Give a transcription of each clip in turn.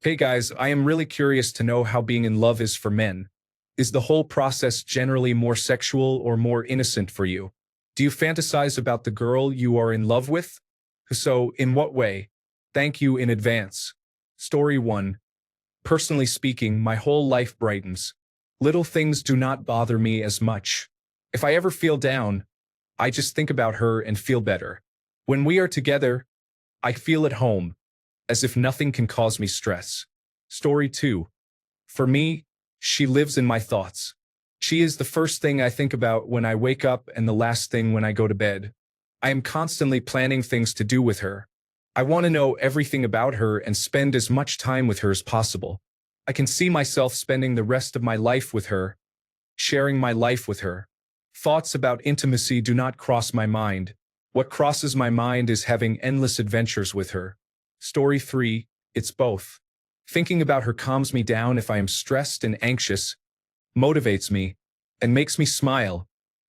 Hey guys, I am really curious to know how being in love is for men. Is the whole process generally more sexual or more innocent for you? Do you fantasize about the girl you are in love with? So, in what way? Thank you in advance. Story 1. Personally speaking, my whole life brightens. Little things do not bother me as much. If I ever feel down, I just think about her and feel better. When we are together, I feel at home, as if nothing can cause me stress. Story 2. For me, she lives in my thoughts. She is the first thing I think about when I wake up and the last thing when I go to bed. I am constantly planning things to do with her. I want to know everything about her and spend as much time with her as possible. I can see myself spending the rest of my life with her, sharing my life with her. Thoughts about intimacy do not cross my mind. What crosses my mind is having endless adventures with her. Story 3. It's both. Thinking about her calms me down if I am stressed and anxious, motivates me, and makes me smile,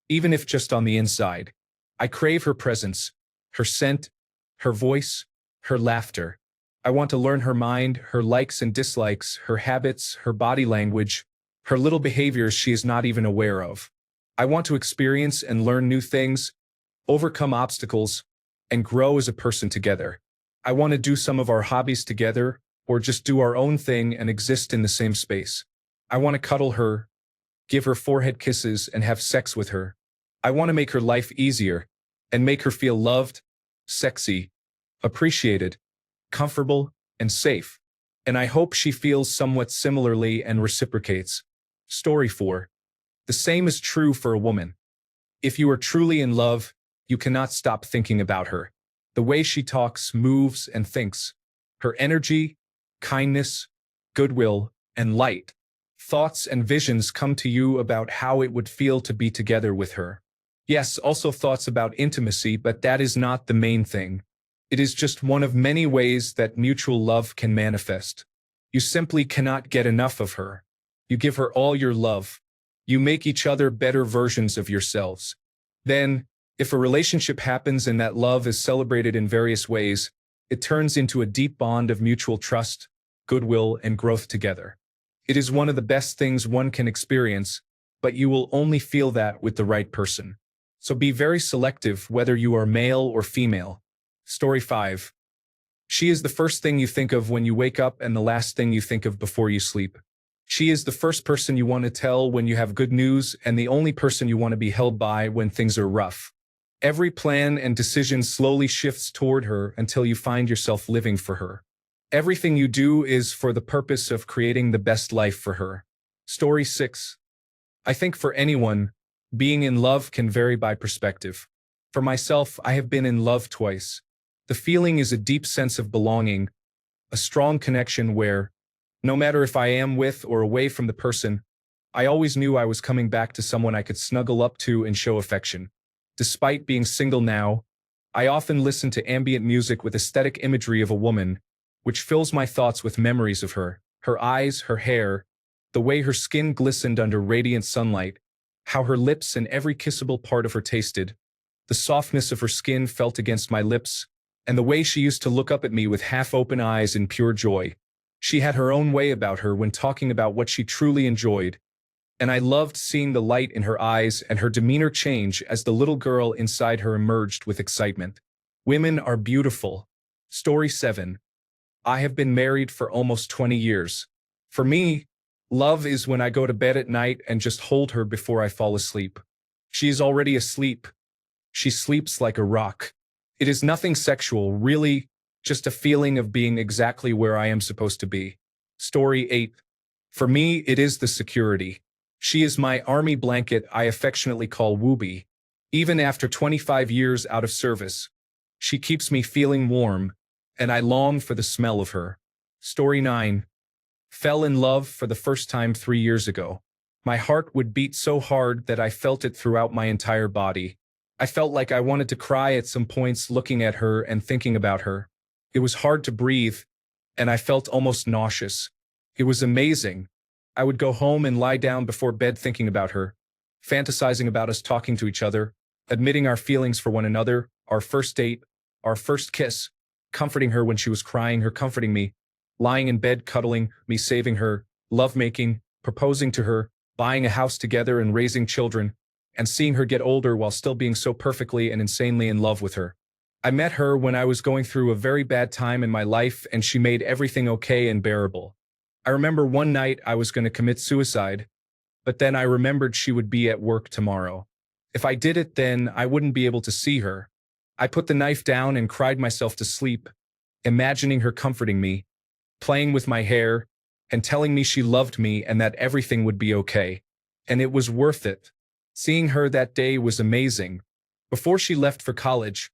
even if just on the inside. I crave her presence, her scent, her voice, her laughter. I want to learn her mind, her likes and dislikes, her habits, her body language, her little behaviors she is not even aware of. I want to experience and learn new things, overcome obstacles, and grow as a person together. I want to do some of our hobbies together, or just do our own thing and exist in the same space. I want to cuddle her, give her forehead kisses, and have sex with her. I want to make her life easier, and make her feel loved, sexy, appreciated, comfortable, and safe. And I hope she feels somewhat similarly and reciprocates. Story 4. The same is true for a woman. If you are truly in love, you cannot stop thinking about her. The way she talks, moves, and thinks. Her energy, kindness, goodwill, and light. Thoughts and visions come to you about how it would feel to be together with her. Yes, also thoughts about intimacy, but that is not the main thing. It is just one of many ways that mutual love can manifest. You simply cannot get enough of her. You give her all your love. You make each other better versions of yourselves. Then, if a relationship happens and that love is celebrated in various ways, it turns into a deep bond of mutual trust, goodwill, and growth together. It is one of the best things one can experience, but you will only feel that with the right person. So be very selective whether you are male or female. Story 5. She is the first thing you think of when you wake up and the last thing you think of before you sleep. She is the first person you want to tell when you have good news and the only person you want to be held by when things are rough. Every plan and decision slowly shifts toward her until you find yourself living for her. Everything you do is for the purpose of creating the best life for her. Story 6. I think for anyone, being in love can vary by perspective. For myself, I have been in love twice. The feeling is a deep sense of belonging, a strong connection where, no matter if I am with or away from the person, I always knew I was coming back to someone I could snuggle up to and show affection. Despite being single now, I often listen to ambient music with aesthetic imagery of a woman, which fills my thoughts with memories of her eyes, her hair, the way her skin glistened under radiant sunlight, how her lips and every kissable part of her tasted, the softness of her skin felt against my lips, and the way she used to look up at me with half-open eyes in pure joy. She had her own way about her when talking about what she truly enjoyed, and I loved seeing the light in her eyes and her demeanor change as the little girl inside her emerged with excitement. Women are beautiful. Story 7. I have been married for almost 20 years. For me, love is when I go to bed at night and just hold her before I fall asleep. She is already asleep. She sleeps like a rock. It is nothing sexual, really, just a feeling of being exactly where I am supposed to be. Story 8. For me, it is the security. She is my army blanket I affectionately call Wooby. Even after 25 years out of service, she keeps me feeling warm, and I long for the smell of her. Story 9. Fell in love for the first time 3 years ago. My heart would beat so hard that I felt it throughout my entire body. I felt like I wanted to cry at some points looking at her and thinking about her. It was hard to breathe, and I felt almost nauseous. It was amazing. I would go home and lie down before bed thinking about her, fantasizing about us talking to each other, admitting our feelings for one another, our first date, our first kiss, comforting her when she was crying, her comforting me. lying in bed cuddling, me saving her, lovemaking, proposing to her, buying a house together and raising children, and seeing her get older while still being so perfectly and insanely in love with her. I met her when I was going through a very bad time in my life and she made everything okay and bearable. I remember one night I was going to commit suicide, but then I remembered she would be at work tomorrow. If I did it then, I wouldn't be able to see her. I put the knife down and cried myself to sleep, imagining her comforting me, playing with my hair, and telling me she loved me and that everything would be okay. And it was worth it. Seeing her that day was amazing. Before she left for college,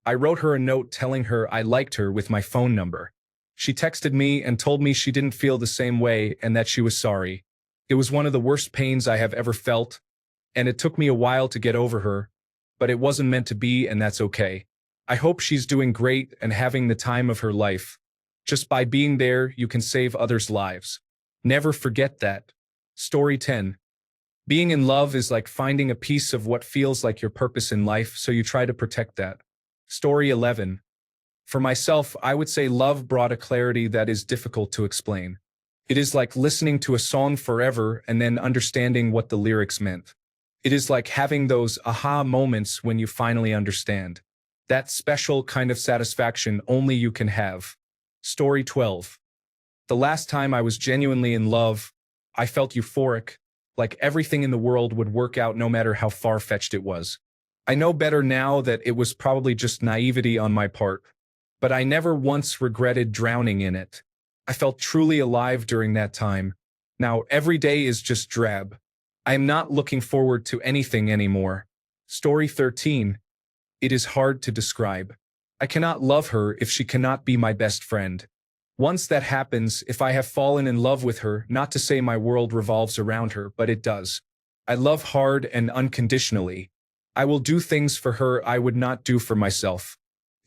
I wrote her a note telling her I liked her with my phone number. She texted me and told me she didn't feel the same way and that she was sorry. It was one of the worst pains I have ever felt, and it took me a while to get over her, but it wasn't meant to be and that's okay. I hope she's doing great and having the time of her life. Just by being there, you can save others' lives. Never forget that. Story 10. Being in love is like finding a piece of what feels like your purpose in life, so you try to protect that. Story 11. For myself, I would say love brought a clarity that is difficult to explain. It is like listening to a song forever and then understanding what the lyrics meant. It is like having those aha moments when you finally understand. That special kind of satisfaction only you can have. Story 12. The last time I was genuinely in love, I felt euphoric, like everything in the world would work out no matter how far-fetched it was. I know better now that it was probably just naivety on my part, but I never once regretted drowning in it. I felt truly alive during that time. Now every day is just drab. I am not looking forward to anything anymore. Story 13. It is hard to describe. I cannot love her if she cannot be my best friend. Once that happens, if I have fallen in love with her, not to say my world revolves around her, but it does. I love hard and unconditionally. I will do things for her I would not do for myself.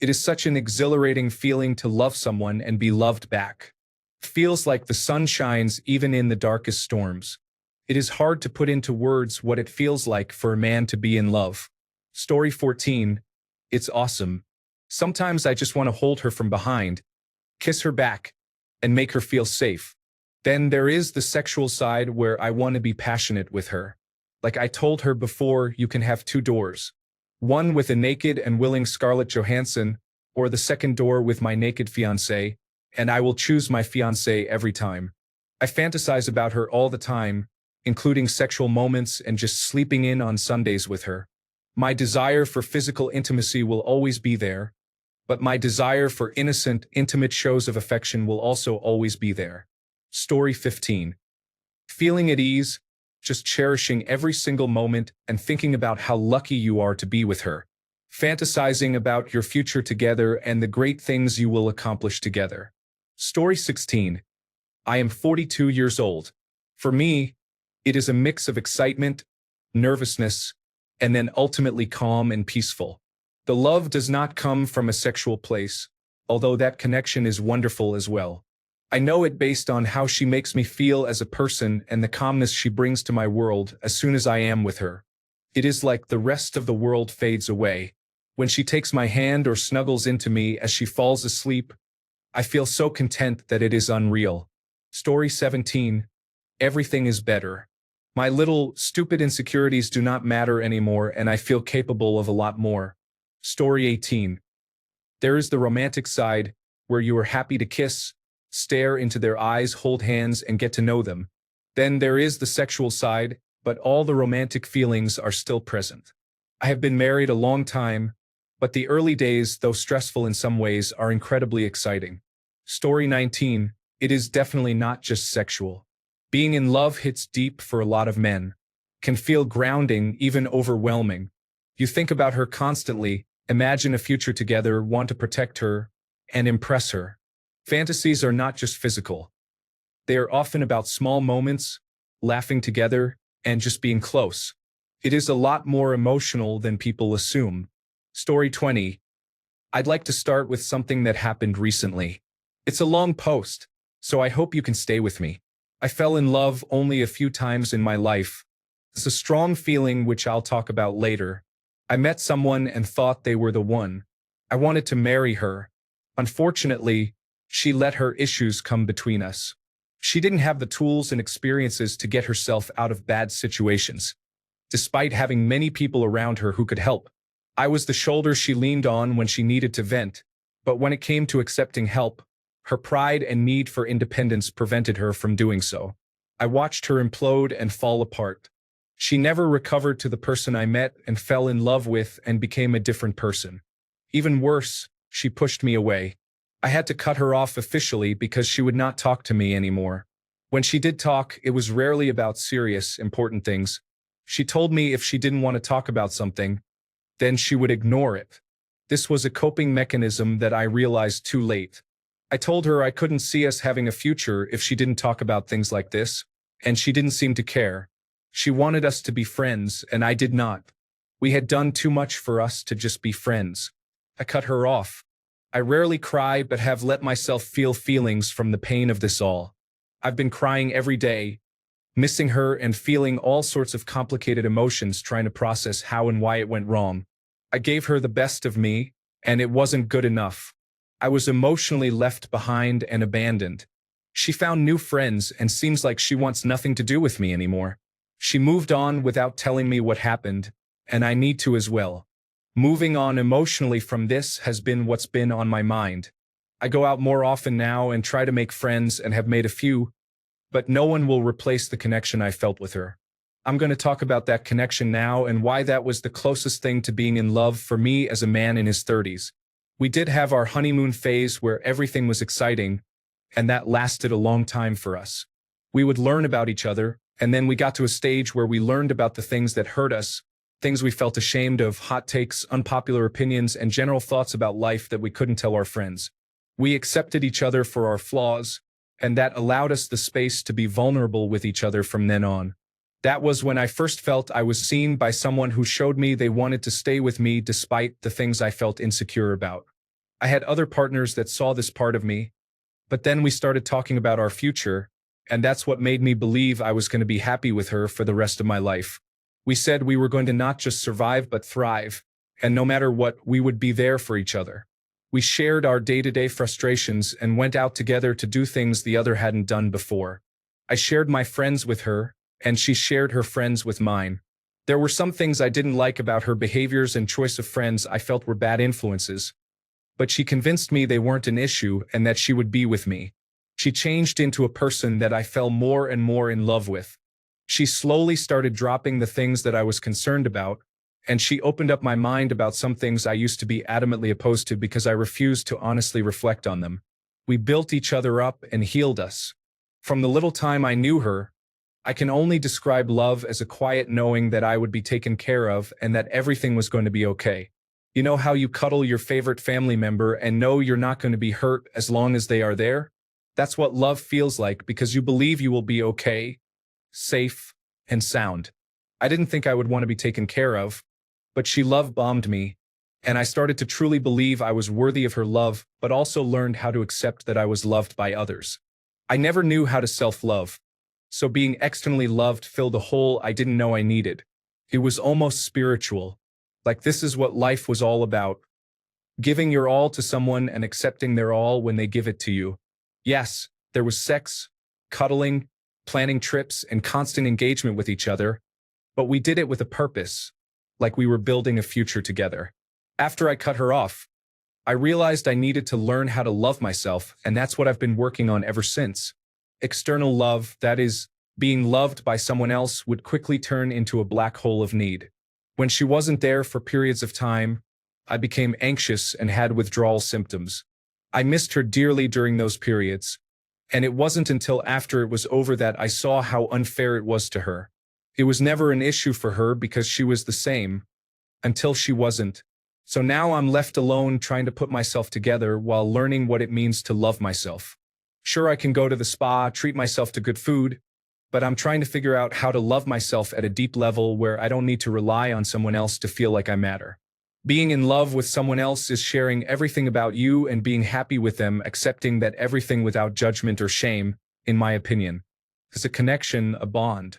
It is such an exhilarating feeling to love someone and be loved back. It feels like the sun shines even in the darkest storms. It is hard to put into words what it feels like for a man to be in love. Story 14. It's awesome. Sometimes I just want to hold her from behind, kiss her back, and make her feel safe. Then there is the sexual side where I want to be passionate with her. Like I told her before, you can have two doors. One with a naked and willing Scarlett Johansson, or the second door with my naked fiancé, and I will choose my fiancé every time. I fantasize about her all the time, including sexual moments and just sleeping in on Sundays with her. My desire for physical intimacy will always be there, but my desire for innocent, intimate shows of affection will also always be there. Story 15. Feeling at ease, just cherishing every single moment and thinking about how lucky you are to be with her. Fantasizing about your future together and the great things you will accomplish together. Story 16. I am 42 years old. For me, it is a mix of excitement, nervousness, and then ultimately calm and peaceful. The love does not come from a sexual place, although that connection is wonderful as well. I know it based on how she makes me feel as a person and the calmness she brings to my world as soon as I am with her. It is like the rest of the world fades away. When she takes my hand or snuggles into me as she falls asleep, I feel so content that it is unreal. Story 17. Everything is better. My little, stupid insecurities do not matter anymore and I feel capable of a lot more. Story 18. There is the romantic side, where you are happy to kiss, stare into their eyes, hold hands, and get to know them. Then there is the sexual side, but all the romantic feelings are still present. I have been married a long time, but the early days, though stressful in some ways, are incredibly exciting. Story 19. It is definitely not just sexual. Being in love hits deep for a lot of men. Can feel grounding, even overwhelming. You think about her constantly, imagine a future together, want to protect her, and impress her. Fantasies are not just physical. They are often about small moments, laughing together, and just being close. It is a lot more emotional than people assume. Story 20. I'd like to start with something that happened recently. It's a long post, so I hope you can stay with me. I fell in love only a few times in my life. It's a strong feeling which I'll talk about later. I met someone and thought they were the one. I wanted to marry her. Unfortunately, She let her issues come between us. She didn't have the tools and experiences to get herself out of bad situations. Despite having many people around her who could help, I was the shoulder she leaned on when she needed to vent. But when it came to accepting help, her pride and need for independence prevented her from doing so. I watched her implode and fall apart. She never recovered to the person I met and fell in love with and became a different person. Even worse, she pushed me away. I had to cut her off officially because she would not talk to me anymore. When she did talk, it was rarely about serious, important things. She told me if she didn't want to talk about something, then she would ignore it. This was a coping mechanism that I realized too late. I told her I couldn't see us having a future if she didn't talk about things like this, and she didn't seem to care. She wanted us to be friends, and I did not. We had done too much for us to just be friends. I cut her off. I rarely cry but have let myself feel feelings from the pain of this all. I've been crying every day, missing her and feeling all sorts of complicated emotions trying to process how and why it went wrong. I gave her the best of me, and it wasn't good enough. I was emotionally left behind and abandoned. She found new friends and seems like she wants nothing to do with me anymore. She moved on without telling me what happened, and I need to as well. Moving on emotionally from this has been what's been on my mind. I go out more often now and try to make friends and have made a few, but no one will replace the connection I felt with her. I'm going to talk about that connection now and why that was the closest thing to being in love for me as a man in his 30s. We did have our honeymoon phase where everything was exciting, and that lasted a long time for us. We would learn about each other, and then we got to a stage where we learned about the things that hurt us, things we felt ashamed of, hot takes, unpopular opinions, and general thoughts about life that we couldn't tell our friends. We accepted each other for our flaws, and that allowed us the space to be vulnerable with each other from then on. That was when I first felt I was seen by someone who showed me they wanted to stay with me despite the things I felt insecure about. I had other partners that saw this part of me, but then we started talking about our future, and that's what made me believe I was going to be happy with her for the rest of my life. We said we were going to not just survive but thrive, and no matter what, we would be there for each other. We shared our day-to-day frustrations and went out together to do things the other hadn't done before. I shared my friends with her, and she shared her friends with mine. There were some things I didn't like about her behaviors and choice of friends I felt were bad influences, but she convinced me they weren't an issue and that she would be with me. She changed into a person that I fell more and more in love with. She slowly started dropping the things that I was concerned about, and she opened up my mind about some things I used to be adamantly opposed to because I refused to honestly reflect on them. We built each other up and healed us. From the little time I knew her, I can only describe love as a quiet knowing that I would be taken care of and that everything was going to be okay. You know how you cuddle your favorite family member and know you're not going to be hurt as long as they are there? That's what love feels like because you believe you will be okay, safe, and sound. I didn't think I would want to be taken care of, but she love-bombed me, and I started to truly believe I was worthy of her love, but also learned how to accept that I was loved by others. I never knew how to self-love, so being externally loved filled a hole I didn't know I needed. It was almost spiritual, like this is what life was all about. Giving your all to someone and accepting their all when they give it to you. Yes, there was sex, cuddling, planning trips, and constant engagement with each other, but we did it with a purpose, like we were building a future together. After I cut her off, I realized I needed to learn how to love myself, and that's what I've been working on ever since. External love, that is, being loved by someone else, would quickly turn into a black hole of need. When she wasn't there for periods of time, I became anxious and had withdrawal symptoms. I missed her dearly during those periods, and it wasn't until after it was over that I saw how unfair it was to her. It was never an issue for her because she was the same, until she wasn't. So now I'm left alone trying to put myself together while learning what it means to love myself. Sure, I can go to the spa, treat myself to good food, but I'm trying to figure out how to love myself at a deep level where I don't need to rely on someone else to feel like I matter. Being in love with someone else is sharing everything about you and being happy with them, accepting that everything without judgment or shame, in my opinion. Is a connection, a bond.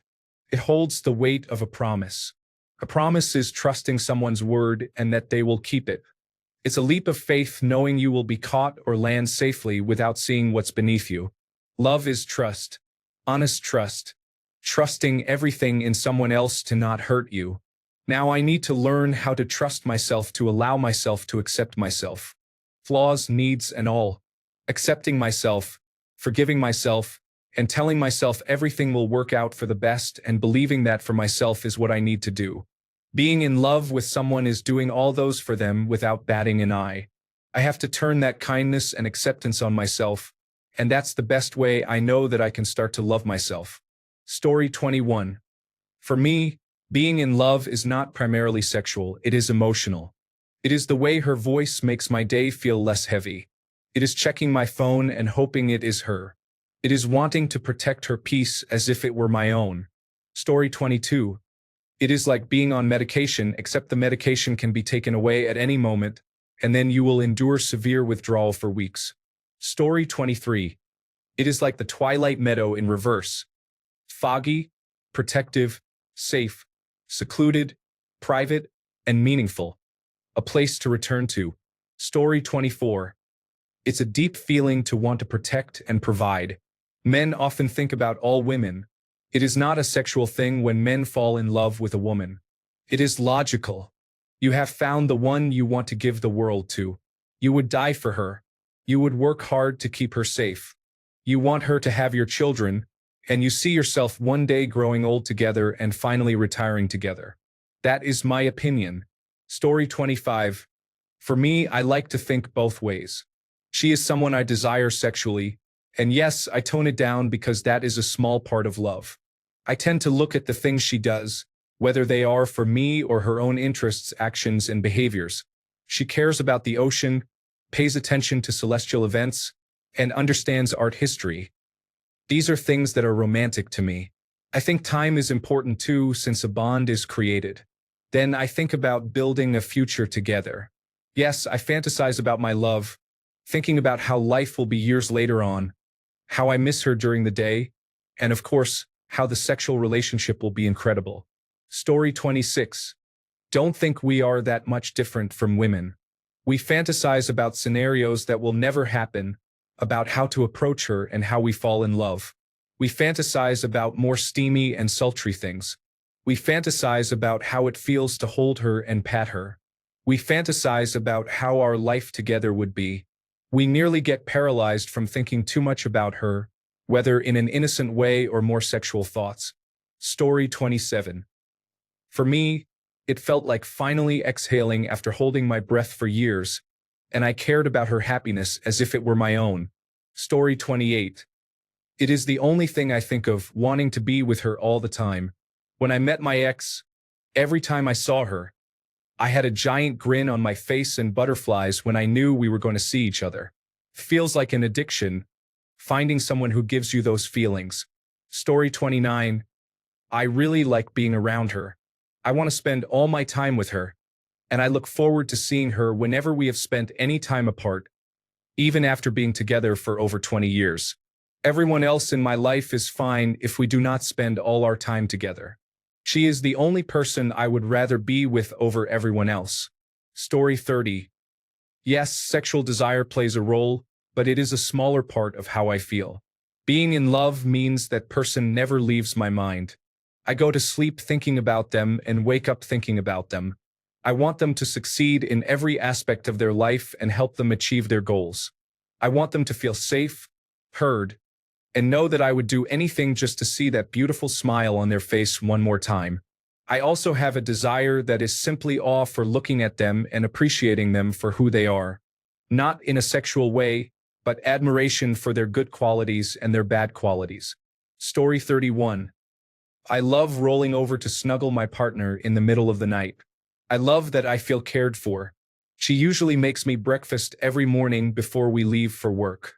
It holds the weight of a promise. A promise is trusting someone's word and that they will keep it. It's a leap of faith knowing you will be caught or land safely without seeing what's beneath you. Love is trust. Honest trust. Trusting everything in someone else to not hurt you. Now I need to learn how to trust myself, to allow myself to accept myself. Flaws, needs, and all. Accepting myself, forgiving myself, and telling myself everything will work out for the best, and believing that for myself is what I need to do. Being in love with someone is doing all those for them without batting an eye. I have to turn that kindness and acceptance on myself, and that's the best way I know that I can start to love myself. Story 21. For me, being in love is not primarily sexual, it is emotional. It is the way her voice makes my day feel less heavy. It is checking my phone and hoping it is her. It is wanting to protect her peace as if it were my own. Story 22. It is like being on medication, except the medication can be taken away at any moment, and then you will endure severe withdrawal for weeks. Story 23. It is like the Twilight Meadow in reverse. Foggy, protective, safe, secluded, private, and meaningful. A place to return to. Story 24. It's a deep feeling to want to protect and provide. Men often think about all women. It is not a sexual thing when men fall in love with a woman. It is logical. You have found the one you want to give the world to. You would die for her. You would work hard to keep her safe. You want her to have your children, and you see yourself one day growing old together and finally retiring together. That is my opinion. Story 25. For me, I like to think both ways. She is someone I desire sexually, and yes, I tone it down because that is a small part of love. I tend to look at the things she does, whether they are for me or her own interests, actions, and behaviors. She cares about the ocean, pays attention to celestial events, and understands art history. These are things that are romantic to me. I think time is important too, since a bond is created. Then I think about building a future together. Yes, I fantasize about my love, thinking about how life will be years later on, how I miss her during the day, and of course, how the sexual relationship will be incredible. Story 26. Don't think we are that much different from women. We fantasize about scenarios that will never happen, about how to approach her and how we fall in love. We fantasize about more steamy and sultry things. We fantasize about how it feels to hold her and pat her. We fantasize about how our life together would be. We nearly get paralyzed from thinking too much about her, whether in an innocent way or more sexual thoughts. Story 27. For me, it felt like finally exhaling after holding my breath for years, and I cared about her happiness as if it were my own. Story 28. It is the only thing I think of, wanting to be with her all the time. When I met my ex, every time I saw her, I had a giant grin on my face and butterflies when I knew we were going to see each other. Feels like an addiction, finding someone who gives you those feelings. Story 29. I really like being around her. I want to spend all my time with her, and I look forward to seeing her whenever we have spent any time apart, even after being together for over 20 years. Everyone else in my life is fine if we do not spend all our time together. She is the only person I would rather be with over everyone else. Story 30. Yes, sexual desire plays a role, but it is a smaller part of how I feel. Being in love means that person never leaves my mind. I go to sleep thinking about them and wake up thinking about them. I want them to succeed in every aspect of their life and help them achieve their goals. I want them to feel safe, heard, and know that I would do anything just to see that beautiful smile on their face one more time. I also have a desire that is simply awe for looking at them and appreciating them for who they are. Not in a sexual way, but admiration for their good qualities and their bad qualities. Story 31. I love rolling over to snuggle my partner in the middle of the night. I love that I feel cared for. She usually makes me breakfast every morning before we leave for work.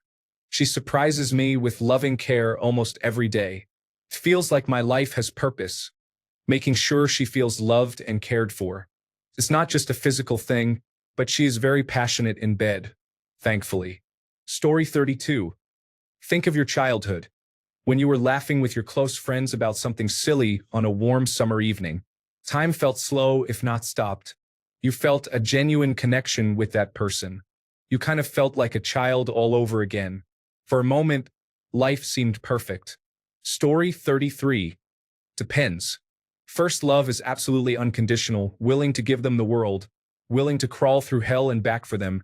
She surprises me with loving care almost every day. It feels like my life has purpose, making sure she feels loved and cared for. It's not just a physical thing, but she is very passionate in bed, thankfully. Story 32. Think of your childhood, when you were laughing with your close friends about something silly on a warm summer evening. Time felt slow if not stopped, You felt a genuine connection with that person. You kind of felt like a child all over again. For a moment, life seemed perfect. Story 33. Depends. First love is absolutely unconditional, willing to give them the world, willing to crawl through hell and back for them,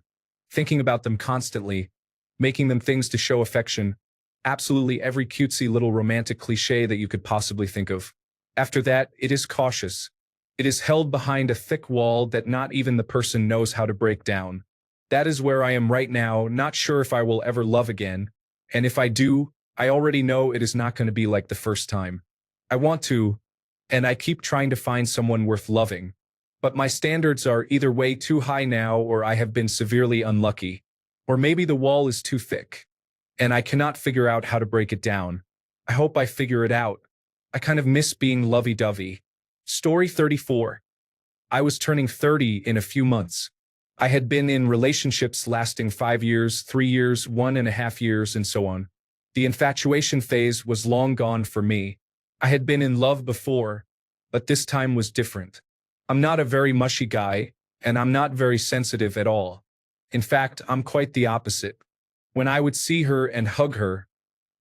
thinking about them constantly, making them things to show affection, absolutely every cutesy little romantic cliche that you could possibly think of. After that, it is cautious. It is held behind a thick wall that not even the person knows how to break down. That is where I am right now, not sure if I will ever love again, and if I do, I already know it is not going to be like the first time. I want to, and I keep trying to find someone worth loving. But my standards are either way too high now or I have been severely unlucky. Or maybe the wall is too thick, and I cannot figure out how to break it down. I hope I figure it out. I kind of miss being lovey-dovey. Story 34. I was turning 30 in a few months. I had been in relationships lasting 5 years, 3 years, 1.5 years, and so on. The infatuation phase was long gone for me. I had been in love before, but this time was different. I'm not a very mushy guy, and I'm not very sensitive at all. In fact, I'm quite the opposite. When I would see her and hug her,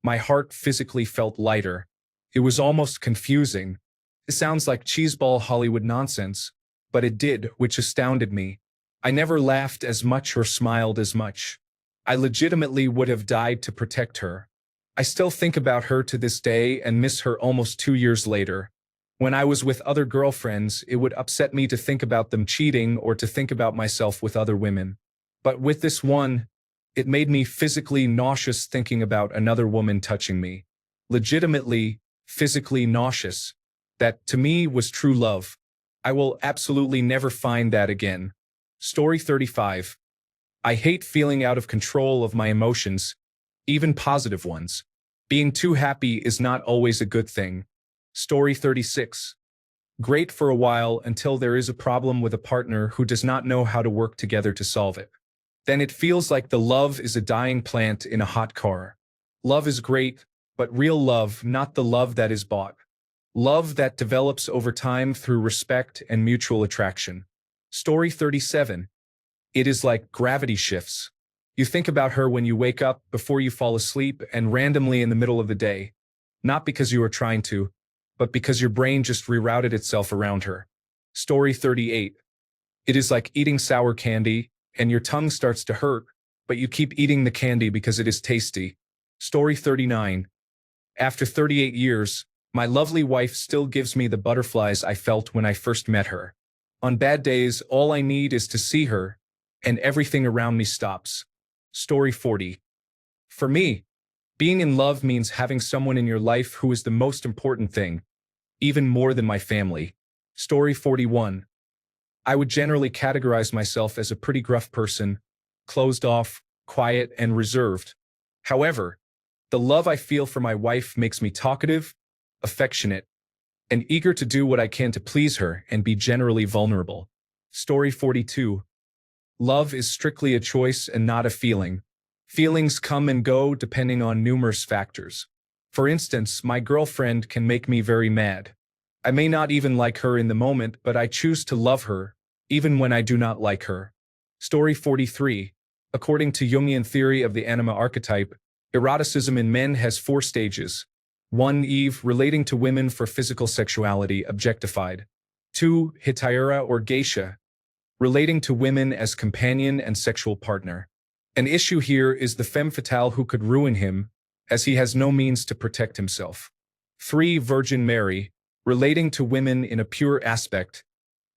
my heart physically felt lighter. It was almost confusing. It sounds like cheeseball Hollywood nonsense, but it did, which astounded me. I never laughed as much or smiled as much. I legitimately would have died to protect her. I still think about her to this day and miss her almost 2 years later. When I was with other girlfriends, it would upset me to think about them cheating or to think about myself with other women. But with this one, it made me physically nauseous thinking about another woman touching me. Legitimately, physically nauseous. That, to me, was true love. I will absolutely never find that again. Story 35. I hate feeling out of control of my emotions, even positive ones. Being too happy is not always a good thing. Story 36. Great for a while until there is a problem with a partner who does not know how to work together to solve it. Then it feels like the love is a dying plant in a hot car. Love is great, but real love, not the love that is bought. Love that develops over time through respect and mutual attraction. Story 37. It is like gravity shifts. You think about her when you wake up, before you fall asleep, and randomly in the middle of the day. Not because you are trying to, but because your brain just rerouted itself around her. Story 38. It is like eating sour candy, and your tongue starts to hurt, but you keep eating the candy because it is tasty. Story 39. After 38 years, my lovely wife still gives me the butterflies I felt when I first met her. On bad days, all I need is to see her, and everything around me stops. Story 40. For me, being in love means having someone in your life who is the most important thing, even more than my family. Story 41. I would generally categorize myself as a pretty gruff person, closed off, quiet, and reserved. However, the love I feel for my wife makes me talkative, affectionate, and eager to do what I can to please her and be generally vulnerable. Story 42. Love is strictly a choice and not a feeling. Feelings come and go depending on numerous factors. For instance, my girlfriend can make me very mad. I may not even like her in the moment, but I choose to love her, even when I do not like her. Story 43. According to Jungian theory of the anima archetype, eroticism in men has 4 stages. 1. Eve, relating to women for physical sexuality, objectified. 2. Hetaira or geisha, relating to women as companion and sexual partner. An issue here is the femme fatale who could ruin him, as he has no means to protect himself. 3. Virgin Mary, relating to women in a pure aspect,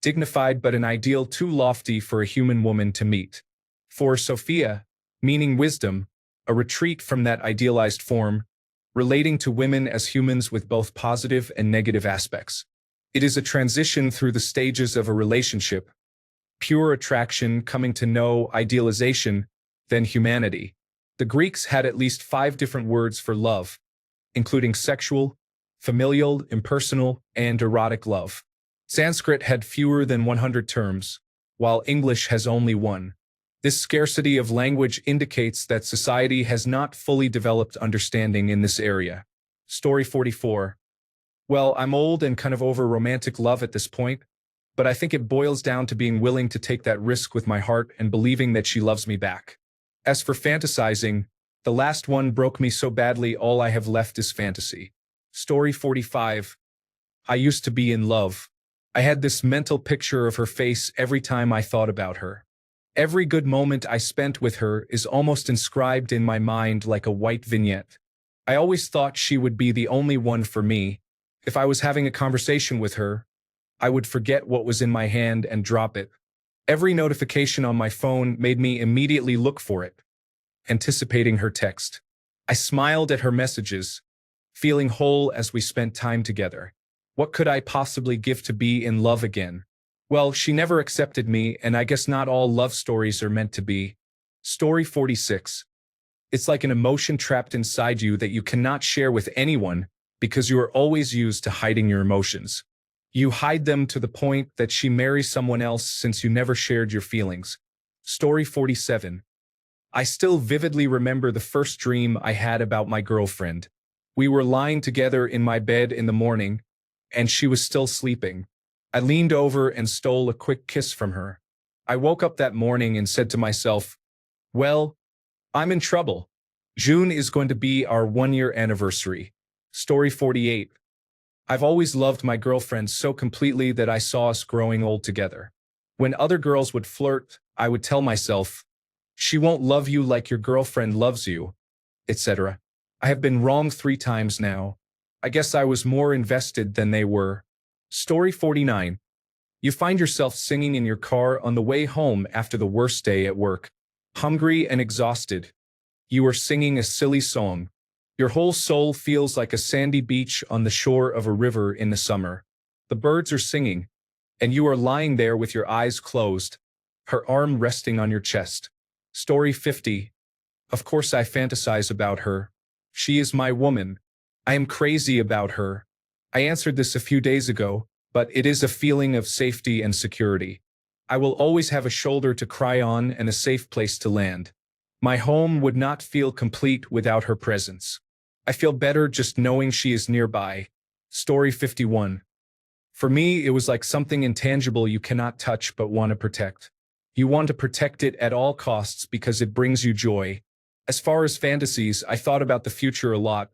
dignified but an ideal too lofty for a human woman to meet. 4. Sophia, meaning wisdom, a retreat from that idealized form, relating to women as humans with both positive and negative aspects. It is a transition through the stages of a relationship, pure attraction, coming to know, idealization, then humanity. The Greeks had at least 5 different words for love, including sexual, familial, impersonal, and erotic love. Sanskrit had fewer than 100 terms, while English has only 1. This scarcity of language indicates that society has not fully developed understanding in this area. Story 44. Well, I'm old and kind of over romantic love at this point. but I think it boils down to being willing to take that risk with my heart and believing that she loves me back. As for fantasizing, the last one broke me so badly all I have left is fantasy. Story 45. I used to be in love. I had this mental picture of her face every time I thought about her. Every good moment I spent with her is almost inscribed in my mind like a white vignette. I always thought she would be the only one for me. If I was having a conversation with her, I would forget what was in my hand and drop it. Every notification on my phone made me immediately look for it, anticipating her text. I smiled at her messages, feeling whole as we spent time together. What could I possibly give to be in love again? Well, she never accepted me, and I guess not all love stories are meant to be. Story 46. It's like an emotion trapped inside you that you cannot share with anyone because you are always used to hiding your emotions. You hide them to the point that she marries someone else since you never shared your feelings. Story 47. I still vividly remember the first dream I had about my girlfriend. We were lying together in my bed in the morning, and she was still sleeping. I leaned over and stole a quick kiss from her. I woke up that morning and said to myself, well, I'm in trouble. June is going to be our 1-year anniversary. Story 48. I've always loved my girlfriend so completely that I saw us growing old together. When other girls would flirt, I would tell myself, she won't love you like your girlfriend loves you, etc. I have been wrong 3 times now. I guess I was more invested than they were. Story 49. You find yourself singing in your car on the way home after the worst day at work. Hungry and exhausted. You are singing a silly song. Your whole soul feels like a sandy beach on the shore of a river in the summer. The birds are singing, and you are lying there with your eyes closed, her arm resting on your chest. Story 50. Of course I fantasize about her. She is my woman. I am crazy about her. I answered this a few days ago, but it is a feeling of safety and security. I will always have a shoulder to cry on and a safe place to land. My home would not feel complete without her presence. I feel better just knowing she is nearby. Story 51. For me, it was like something intangible you cannot touch but want to protect. You want to protect it at all costs because it brings you joy. As far as fantasies, I thought about the future a lot.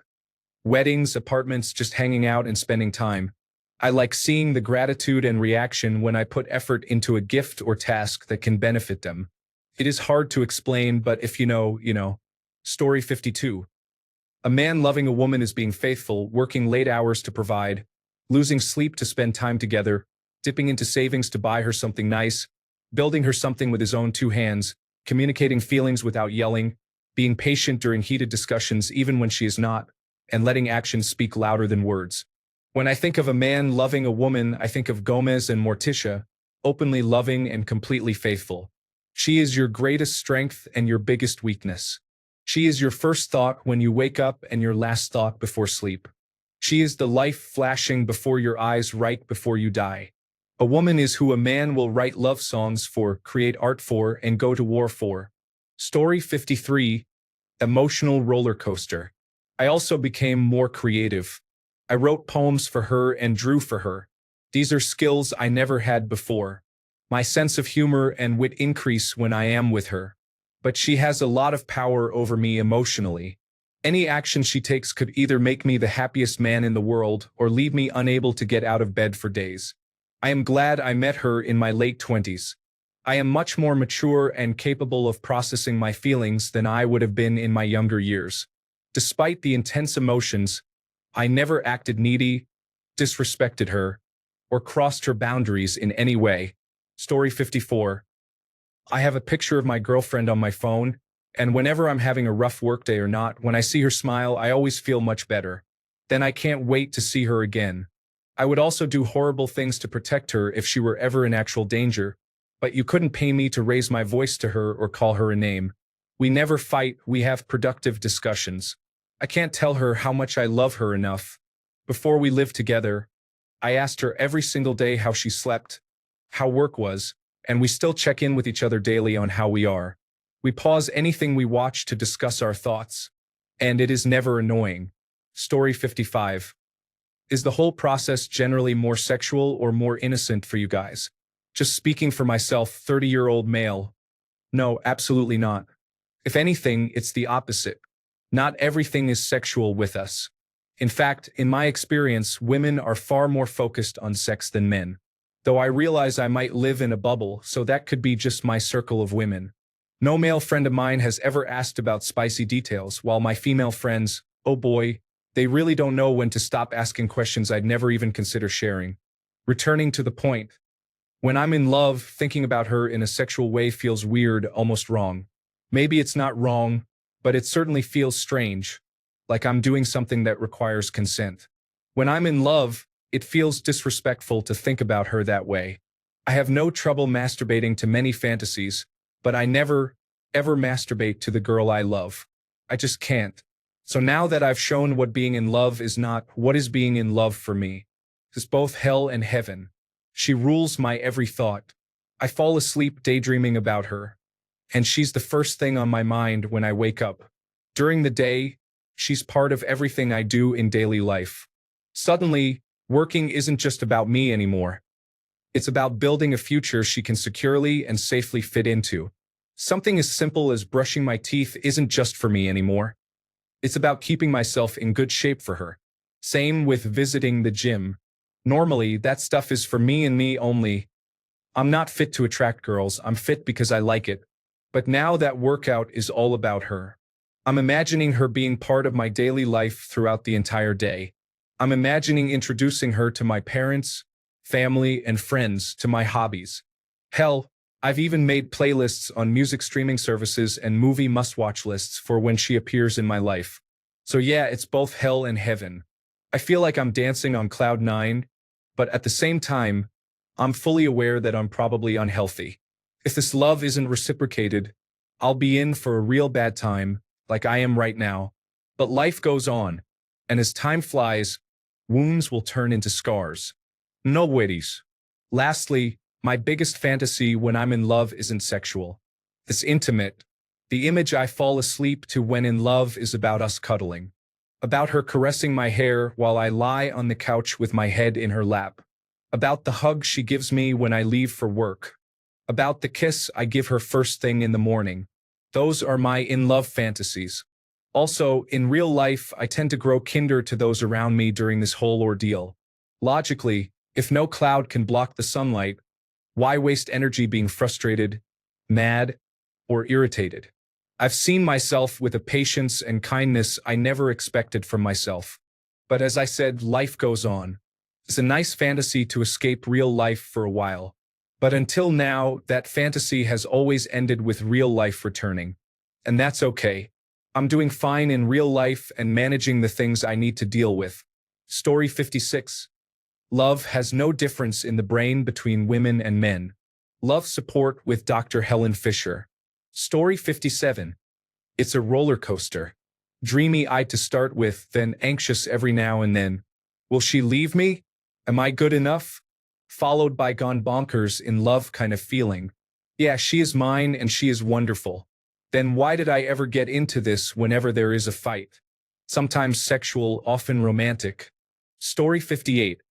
Weddings, apartments, just hanging out and spending time. I like seeing the gratitude and reaction when I put effort into a gift or task that can benefit them. It is hard to explain, but if you know, you know. Story 52. A man loving a woman is being faithful, working late hours to provide, losing sleep to spend time together, dipping into savings to buy her something nice, building her something with his own 2 hands, communicating feelings without yelling, being patient during heated discussions even when she is not, and letting actions speak louder than words. When I think of a man loving a woman, I think of Gomez and Morticia, openly loving and completely faithful. She is your greatest strength and your biggest weakness. She is your first thought when you wake up and your last thought before sleep. She is the life flashing before your eyes right before you die. A woman is who a man will write love songs for, create art for, and go to war for. Story 53. Emotional roller coaster. I also became more creative. I wrote poems for her and drew for her. These are skills I never had before. My sense of humor and wit increase when I am with her. But she has a lot of power over me emotionally. Any action she takes could either make me the happiest man in the world or leave me unable to get out of bed for days. I am glad I met her in my late 20s. I am much more mature and capable of processing my feelings than I would have been in my younger years. Despite the intense emotions, I never acted needy, disrespected her, or crossed her boundaries in any way. Story 54. I have a picture of my girlfriend on my phone, and whenever I'm having a rough workday or not, when I see her smile, I always feel much better. Then I can't wait to see her again. I would also do horrible things to protect her if she were ever in actual danger, but you couldn't pay me to raise my voice to her or call her a name. We never fight, we have productive discussions. I can't tell her how much I love her enough. Before we lived together, I asked her every single day how she slept, how work was, and we still check in with each other daily on how we are. We pause anything we watch to discuss our thoughts, and it is never annoying. Story 55. Is the whole process generally more sexual or more innocent for you guys? Just speaking for myself, 30-year-old male. No, absolutely not. If anything, it's the opposite. Not everything is sexual with us. In fact, in my experience, women are far more focused on sex than men. Though I realize I might live in a bubble, so that could be just my circle of women. No male friend of mine has ever asked about spicy details, while my female friends, oh boy, they really don't know when to stop asking questions I'd never even consider sharing. Returning to the point. When I'm in love, thinking about her in a sexual way feels weird, almost wrong. Maybe it's not wrong, but it certainly feels strange, like I'm doing something that requires consent. When I'm in love, it feels disrespectful to think about her that way. I have no trouble masturbating to many fantasies, but I never, ever masturbate to the girl I love. I just can't. So now that I've shown what being in love is not, what is being in love for me? It's both hell and heaven. She rules my every thought. I fall asleep daydreaming about her, and she's the first thing on my mind when I wake up. During the day, she's part of everything I do in daily life. Suddenly, working isn't just about me anymore. It's about building a future she can securely and safely fit into. Something as simple as brushing my teeth isn't just for me anymore. It's about keeping myself in good shape for her. Same with visiting the gym. Normally, that stuff is for me and me only. I'm not fit to attract girls, I'm fit because I like it. But now that workout is all about her. I'm imagining her being part of my daily life throughout the entire day. I'm imagining introducing her to my parents, family, and friends, to my hobbies. Hell, I've even made playlists on music streaming services and movie must-watch lists for when she appears in my life. So yeah, it's both hell and heaven. I feel like I'm dancing on cloud nine, but at the same time, I'm fully aware that I'm probably unhealthy. If this love isn't reciprocated, I'll be in for a real bad time, like I am right now. But life goes on, and as time flies, wounds will turn into scars. No worries. Lastly, my biggest fantasy when I'm in love isn't sexual. It's intimate. The image I fall asleep to when in love is about us cuddling. About her caressing my hair while I lie on the couch with my head in her lap. About the hug she gives me when I leave for work. About the kiss I give her first thing in the morning. Those are my in-love fantasies. Also, in real life, I tend to grow kinder to those around me during this whole ordeal. Logically, if no cloud can block the sunlight, why waste energy being frustrated, mad, or irritated? I've seen myself with a patience and kindness I never expected from myself. But as I said, life goes on. It's a nice fantasy to escape real life for a while. But until now, that fantasy has always ended with real life returning. And that's okay. I'm doing fine in real life and managing the things I need to deal with. Story 56. Love has no difference in the brain between women and men. Love support with Dr. Helen Fisher. Story 57. It's a roller coaster. Dreamy-eyed to start with, then anxious every now and then. Will she leave me? Am I good enough? Followed by gone bonkers in love kind of feeling. Yeah, she is mine and she is wonderful. Then why did I ever get into this whenever there is a fight? Sometimes sexual, often romantic. Story 58.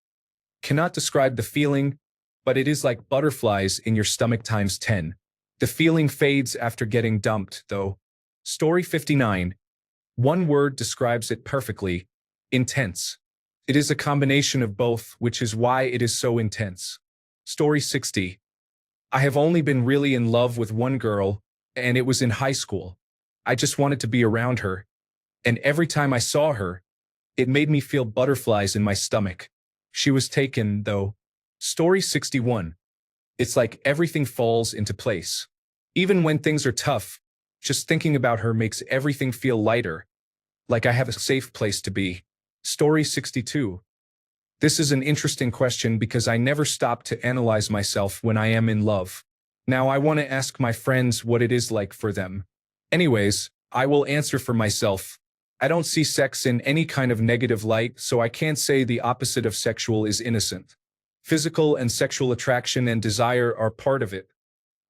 Cannot describe the feeling, but it is like butterflies in your stomach times 10. The feeling fades after getting dumped, though. Story 59. One word describes it perfectly: intense. It is a combination of both, which is why it is so intense. Story 60. I have only been really in love with one girl, and it was in high school. I just wanted to be around her, and every time I saw her, it made me feel butterflies in my stomach. She was taken, though. Story 61. It's like everything falls into place. Even when things are tough, just thinking about her makes everything feel lighter, like I have a safe place to be. Story 62. This is an interesting question because I never stop to analyze myself when I am in love. Now I want to ask my friends what it is like for them. Anyways, I will answer for myself. I don't see sex in any kind of negative light, so I can't say the opposite of sexual is innocent. Physical and sexual attraction and desire are part of it,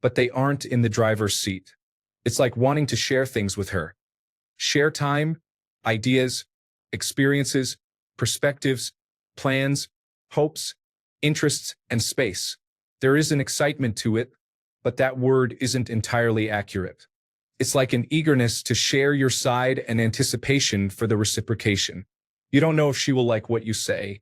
but they aren't in the driver's seat. It's like wanting to share things with her. Share time, ideas, experiences, perspectives, plans, hopes, interests, and space. There is an excitement to it, but that word isn't entirely accurate. It's like an eagerness to share your side and anticipation for the reciprocation. You don't know if she will like what you say,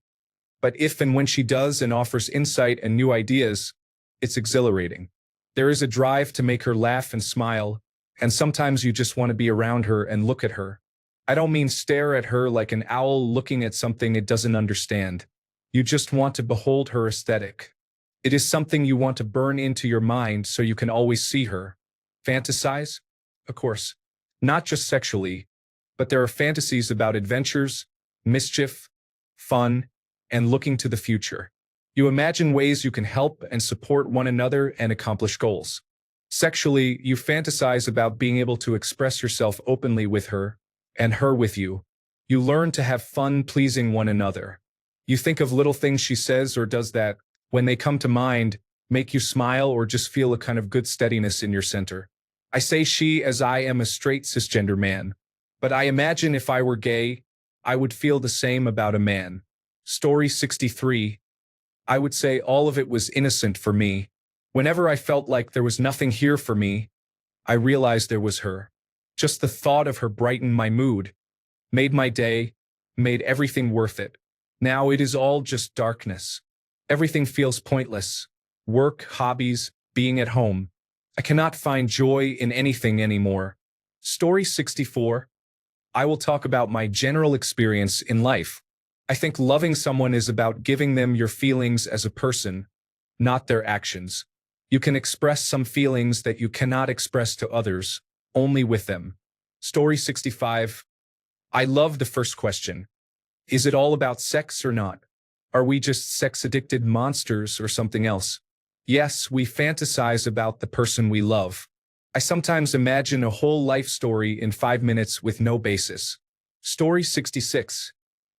but if and when she does and offers insight and new ideas, it's exhilarating. There is a drive to make her laugh and smile, and sometimes you just want to be around her and look at her. I don't mean stare at her like an owl looking at something it doesn't understand. You just want to behold her aesthetic. It is something you want to burn into your mind so you can always see her. Fantasize? Of course. Not just sexually, but there are fantasies about adventures, mischief, fun, and looking to the future. You imagine ways you can help and support one another and accomplish goals. Sexually, you fantasize about being able to express yourself openly with her, and her with you. You learn to have fun pleasing one another. You think of little things she says or does that, when they come to mind, make you smile or just feel a kind of good steadiness in your center. I say she as I am a straight cisgender man, but I imagine if I were gay, I would feel the same about a man. Story 63. I would say all of it was innocent for me. Whenever I felt like there was nothing here for me, I realized there was her. Just the thought of her brightened my mood, made my day, made everything worth it. Now it is all just darkness. Everything feels pointless. Work, hobbies, being at home. I cannot find joy in anything anymore. Story 64. I will talk about my general experience in life. I think loving someone is about giving them your feelings as a person, not their actions. You can express some feelings that you cannot express to others, only with them. Story 65. I love the first question. Is it all about sex or not? Are we just sex-addicted monsters or something else? Yes, we fantasize about the person we love. I sometimes imagine a whole life story in 5 minutes with no basis. Story 66.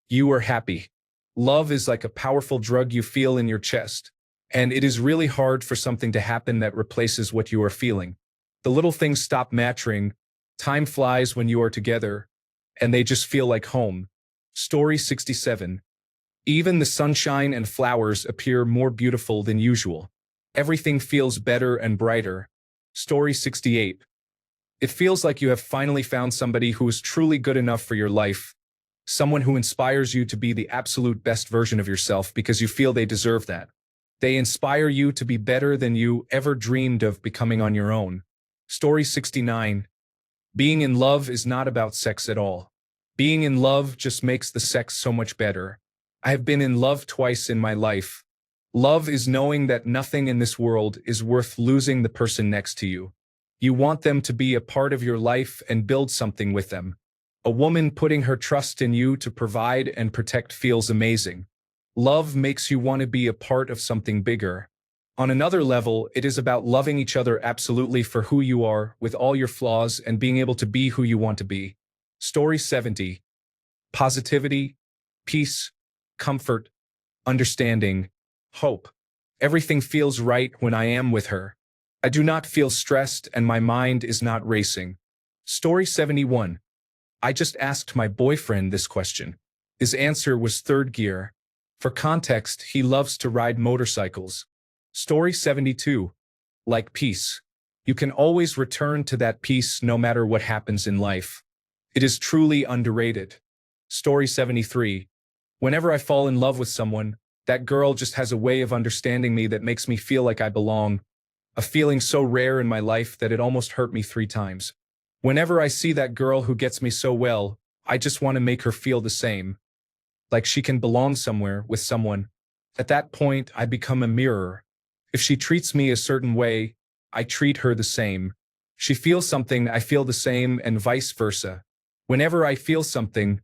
You are happy. Love is like a powerful drug you feel in your chest, and it is really hard for something to happen that replaces what you are feeling. The little things stop mattering, time flies when you are together, and they just feel like home. Story 67. Even the sunshine and flowers appear more beautiful than usual. Everything feels better and brighter. Story 68. It feels like you have finally found somebody who is truly good enough for your life. Someone who inspires you to be the absolute best version of yourself because you feel they deserve that. They inspire you to be better than you ever dreamed of becoming on your own. Story 69. Being in love is not about sex at all. Being in love just makes the sex so much better. I have been in love twice in my life. Love is knowing that nothing in this world is worth losing the person next to you. You want them to be a part of your life and build something with them. A woman putting her trust in you to provide and protect feels amazing. Love makes you want to be a part of something bigger. On another level, it is about loving each other absolutely for who you are, with all your flaws, and being able to be who you want to be. Story 70. Positivity, peace, comfort, understanding, hope. Everything feels right when I am with her. I do not feel stressed and my mind is not racing. Story 71. I just asked my boyfriend this question. His answer was third gear. For context, he loves to ride motorcycles. Story 72. Like peace. You can always return to that peace no matter what happens in life. It is truly underrated. Story 73. Whenever I fall in love with someone, that girl just has a way of understanding me that makes me feel like I belong. A feeling so rare in my life that it almost hurt me 3 times. Whenever I see that girl who gets me so well, I just want to make her feel the same. Like she can belong somewhere with someone. At that point, I become a mirror. If she treats me a certain way, I treat her the same. She feels something, I feel the same, and vice versa. Whenever I feel something,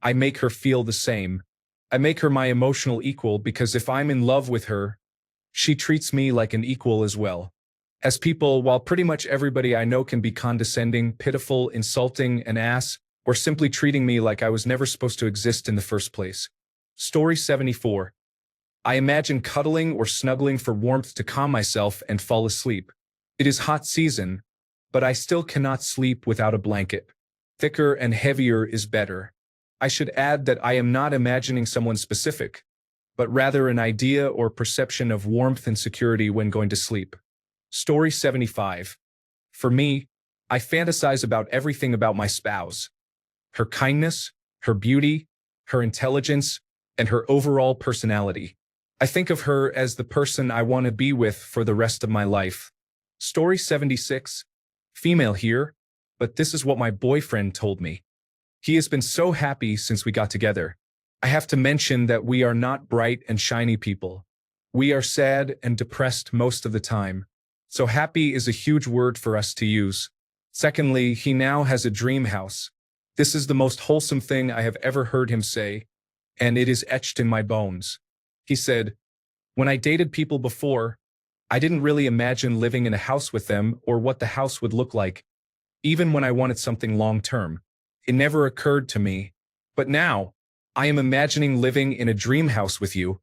I make her feel the same. I make her my emotional equal because if I'm in love with her, she treats me like an equal as well. As people, while pretty much everybody I know can be condescending, pitiful, insulting, an ass, or simply treating me like I was never supposed to exist in the first place. Story 74. I imagine cuddling or snuggling for warmth to calm myself and fall asleep. It is hot season, but I still cannot sleep without a blanket. Thicker and heavier is better. I should add that I am not imagining someone specific. but rather an idea or perception of warmth and security when going to sleep. Story 75. For me, I fantasize about everything about my spouse. Her kindness, her beauty, her intelligence, and her overall personality. I think of her as the person I want to be with for the rest of my life. Story 76. Female here, but this is what my boyfriend told me. He has been so happy since we got together. I have to mention that we are not bright and shiny people. We are sad and depressed most of the time. So happy is a huge word for us to use. Secondly, he now has a dream house. This is the most wholesome thing I have ever heard him say, and it is etched in my bones. He said, "When I dated people before, I didn't really imagine living in a house with them or what the house would look like. Even when I wanted something long-term, it never occurred to me. But now, I am imagining living in a dream house with you,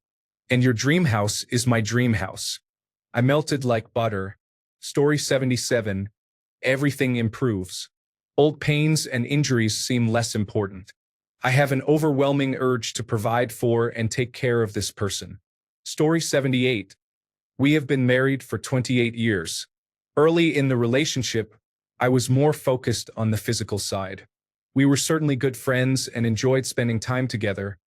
and your dream house is my dream house." I melted like butter. Story 77. Everything improves. Old pains and injuries seem less important. I have an overwhelming urge to provide for and take care of this person. Story 78. We have been married for 28 years. Early in the relationship, I was more focused on the physical side. We were certainly good friends and enjoyed spending time together,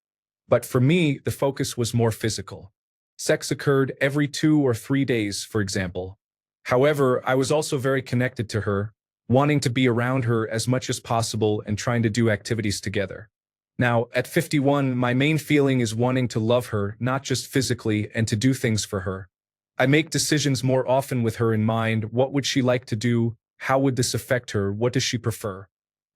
but for me, the focus was more physical. Sex occurred every 2 or 3 days, for example. However, I was also very connected to her, wanting to be around her as much as possible and trying to do activities together. Now, at 51, my main feeling is wanting to love her, not just physically, and to do things for her. I make decisions more often with her in mind. What would she like to do? How would this affect her? What does she prefer?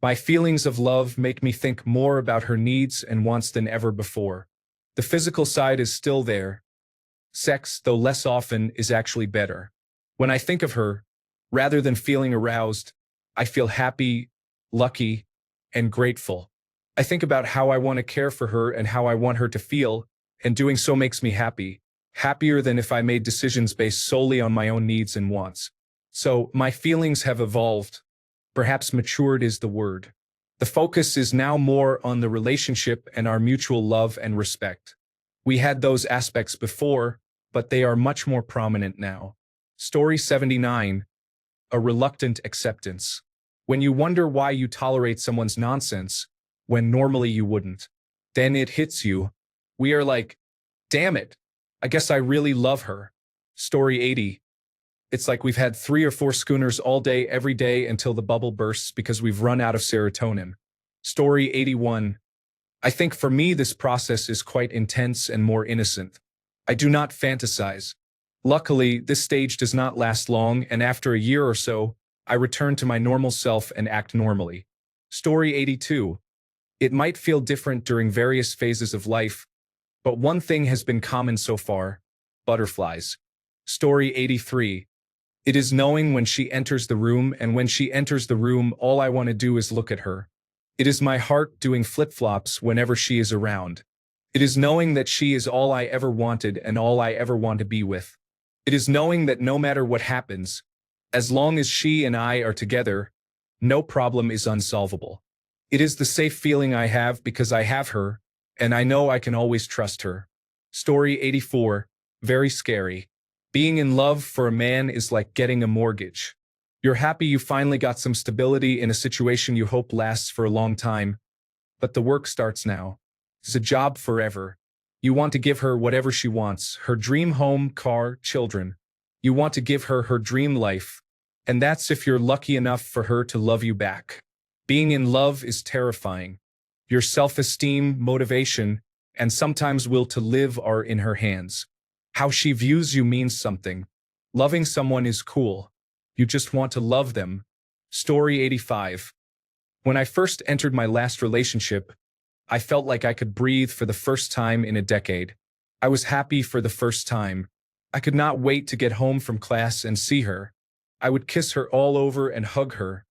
My feelings of love make me think more about her needs and wants than ever before. The physical side is still there. Sex, though less often, is actually better. When I think of her, rather than feeling aroused, I feel happy, lucky, and grateful. I think about how I want to care for her and how I want her to feel, and doing so makes me happy, happier than if I made decisions based solely on my own needs and wants. So, my feelings have evolved. Perhaps matured is the word. The focus is now more on the relationship and our mutual love and respect. We had those aspects before, but they are much more prominent now. Story 79. A reluctant acceptance. When you wonder why you tolerate someone's nonsense, when normally you wouldn't, then it hits you. We are like, damn it, I guess I really love her. Story 80. It's like we've had 3 or 4 schooners all day, every day until the bubble bursts because we've run out of serotonin. Story 81. I think for me this process is quite intense and more innocent. I do not fantasize. Luckily, this stage does not last long, and after a year or so, I return to my normal self and act normally. Story 82. It might feel different during various phases of life, but one thing has been common so far: butterflies. Story 83. It is knowing when she enters the room, and when she enters the room, all I want to do is look at her. It is my heart doing flip-flops whenever she is around. It is knowing that she is all I ever wanted and all I ever want to be with. It is knowing that no matter what happens, as long as she and I are together, no problem is unsolvable. It is the safe feeling I have because I have her, and I know I can always trust her. Story 84. Very scary. Being in love for a man is like getting a mortgage. You're happy you finally got some stability in a situation you hope lasts for a long time. But the work starts now. It's a job forever. You want to give her whatever she wants, her dream home, car, children. You want to give her her dream life. And that's if you're lucky enough for her to love you back. Being in love is terrifying. Your self-esteem, motivation, and sometimes will to live are in her hands. How she views you means something. Loving someone is cool. You just want to love them. Story 85. When I first entered my last relationship, I felt like I could breathe for the first time in a decade. I was happy for the first time. I could not wait to get home from class and see her. I would kiss her all over and hug her,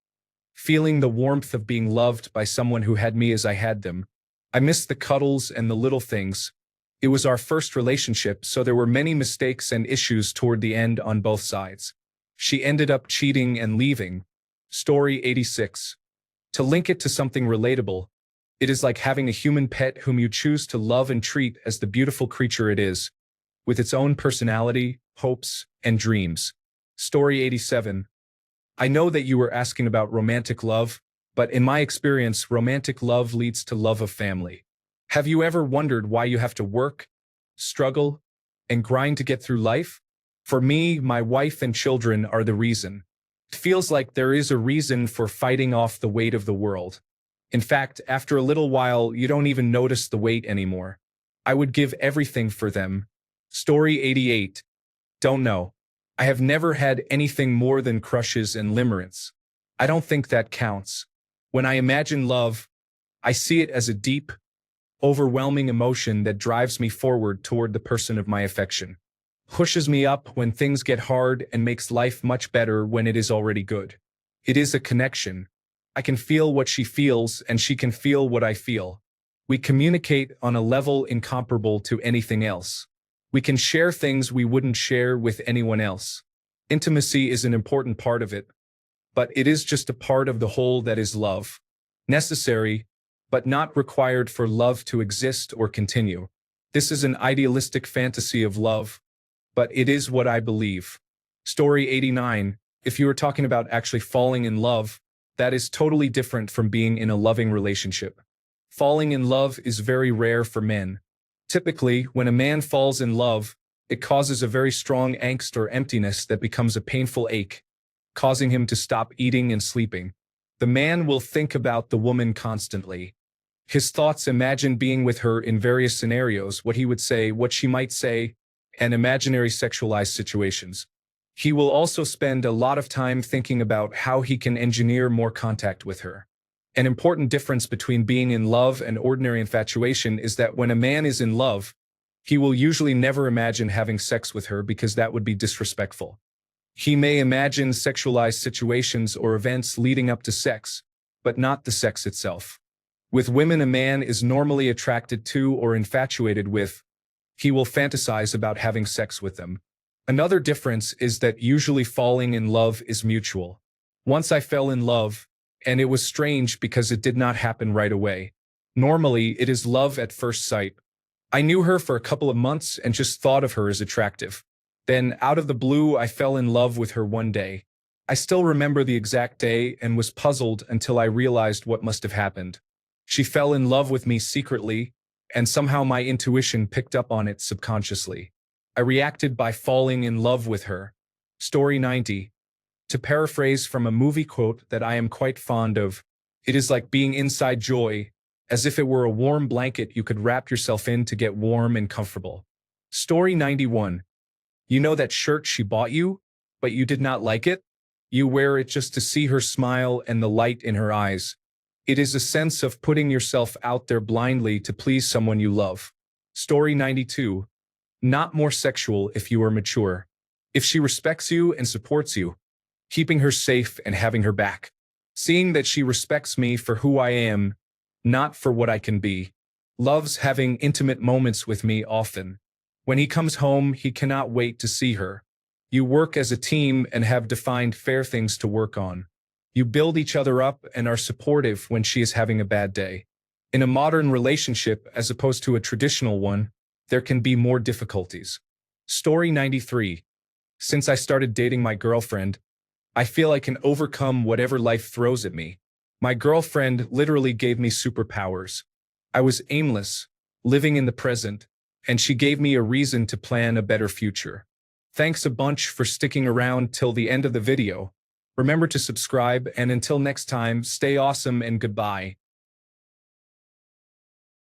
feeling the warmth of being loved by someone who had me as I had them. I missed the cuddles and the little things. It was our first relationship, so there were many mistakes and issues toward the end on both sides. She ended up cheating and leaving. Story 86. To link it to something relatable, It is like having a human pet whom you choose to love and treat as the beautiful creature it is, with its own personality, hopes, and dreams. Story 87. I know that you were asking about romantic love, but in my experience, romantic love leads to love of family. Have you ever wondered why you have to work, struggle, and grind to get through life? For me, my wife and children are the reason. It feels like there is a reason for fighting off the weight of the world. In fact, after a little while, you don't even notice the weight anymore. I would give everything for them. Story 88. Don't know. I have never had anything more than crushes and limerence. I don't think that counts. When I imagine love, I see it as a deep, overwhelming emotion that drives me forward toward the person of my affection. Pushes me up when things get hard and makes life much better when it is already good. It is a connection. I can feel what she feels and she can feel what I feel. We communicate on a level incomparable to anything else. We can share things we wouldn't share with anyone else. Intimacy is an important part of it, but it is just a part of the whole that is love. Necessary, but not required for love to exist or continue. This is an idealistic fantasy of love, but it is what I believe. Story 89. If you are talking about actually falling in love, that is totally different from being in a loving relationship. Falling in love is very rare for men. Typically, when a man falls in love, it causes a very strong angst or emptiness that becomes a painful ache, causing him to stop eating and sleeping. The man will think about the woman constantly. His thoughts imagine being with her in various scenarios, what he would say, what she might say, and imaginary sexualized situations. He will also spend a lot of time thinking about how he can engineer more contact with her. An important difference between being in love and ordinary infatuation is that when a man is in love, he will usually never imagine having sex with her because that would be disrespectful. He may imagine sexualized situations or events leading up to sex, but not the sex itself. With women a man is normally attracted to or infatuated with, he will fantasize about having sex with them. Another difference is that usually falling in love is mutual. Once I fell in love, and it was strange because it did not happen right away. Normally, it is love at first sight. I knew her for a couple of months and just thought of her as attractive. Then, out of the blue, I fell in love with her one day. I still remember the exact day and was puzzled until I realized what must have happened. She fell in love with me secretly, and somehow my intuition picked up on it subconsciously. I reacted by falling in love with her. Story 90. To paraphrase from a movie quote that I am quite fond of, it is like being inside joy, as if it were a warm blanket you could wrap yourself in to get warm and comfortable. Story 91. You know that shirt she bought you, but you did not like it? You wear it just to see her smile and the light in her eyes. It is a sense of putting yourself out there blindly to please someone you love. Story 92. Not more sexual if you are mature. If she respects you and supports you, keeping her safe and having her back. Seeing that she respects me for who I am, not for what I can be. Loves having intimate moments with me often. When he comes home, he cannot wait to see her. You work as a team and have defined fair things to work on. You build each other up and are supportive when she is having a bad day. In a modern relationship, as opposed to a traditional one, there can be more difficulties. Story 93. Since I started dating my girlfriend, I feel I can overcome whatever life throws at me. My girlfriend literally gave me superpowers. I was aimless, living in the present, and she gave me a reason to plan a better future. Thanks a bunch for sticking around till the end of the video. Remember to subscribe, and until next time, stay awesome and goodbye.